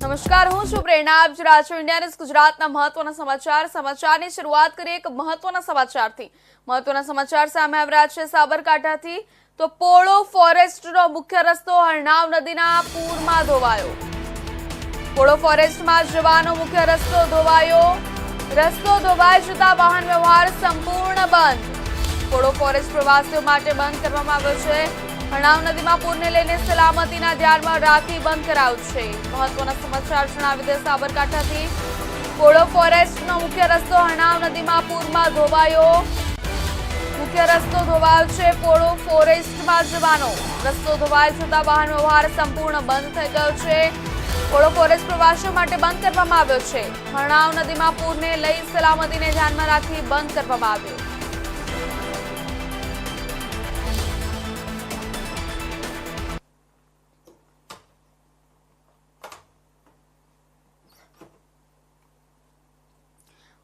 નમસ્કાર, હું છું પ્રેરણા. આપ જોઈ રહ્યા છો ઇન્ડિયા ન્યૂઝ ગુજરાતના મહત્વના સમાચારની શરૂઆત કરીએ એક મહત્વના સમાચારથી. મહત્વના સમાચાર સામે આવી રહ્યા છે સાબરકાંઠાથી. તો પોળો ફોરેસ્ટનો મુખ્ય રસ્તો હરનાવ નદીના પૂરમાં ધોવાયો. પોળો ફોરેસ્ટમાં જવાનો મુખ્ય રસ્તો ધોવાયો. રસ્તો ધોવાઈ જતા વાહન વ્યવહાર સંપૂર્ણ બંધ. પોળો ફોરેસ્ટ પ્રવાસીઓ માટે બંધ કરવામાં આવ્યો છે. હરનાવ નદીમાં પૂરને લઈને સલામતીના ધ્યાનમાં રાખી બંધ કરાયું છે. મહત્વના સમાચાર જણાવી દે સાબરકાંઠાથી. પોળો ફોરેસ્ટનો મુખ્ય રસ્તો હરનાવ નદીમાં પૂરમાં ધોવાયો. મુખ્ય રસ્તો ધોવાયો છે. પોળો ફોરેસ્ટમાં જવાનો રસ્તો ધોવાઈ જતા વાહન વ્યવહાર સંપૂર્ણ બંધ થઈ ગયો છે. પોળો ફોરેસ્ટ પ્રવાસીઓ માટે બંધ કરવામાં આવ્યો છે. હરનાવ નદીમાં પૂરને લઈ સલામતીને ધ્યાનમાં રાખી બંધ કરવામાં આવ્યો.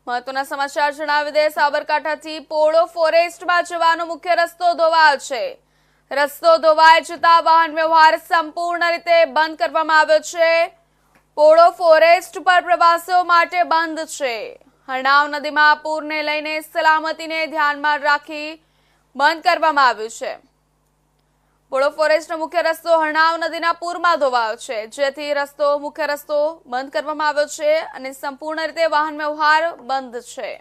મહત્વના સમાચાર જણાવી દે સાબરકાંઠાથી. પોળો ફોરેસ્ટમાં જવાનો મુખ્ય રસ્તો ધોવાયો છે. રસ્તો ધોવાઈ જતા વાહન વ્યવહાર સંપૂર્ણ રીતે બંધ કરવામાં આવ્યો છે. પોળો ફોરેસ્ટ પર પ્રવાસીઓ માટે બંધ છે. હરનાવ નદીમાં પૂરને લઈને સલામતીને ધ્યાનમાં રાખી બંધ કરવામાં આવ્યું છે. પોળો ફોરેસ્ટનો મુખ્ય રસ્તો હરનાવ નદીના પૂરમાં ધોવાયો છે, જેથી મુખ્ય રસ્તો બંધ કરવામાં આવ્યો છે અને સંપૂર્ણ રીતે વાહન વ્યવહાર બંધ છે.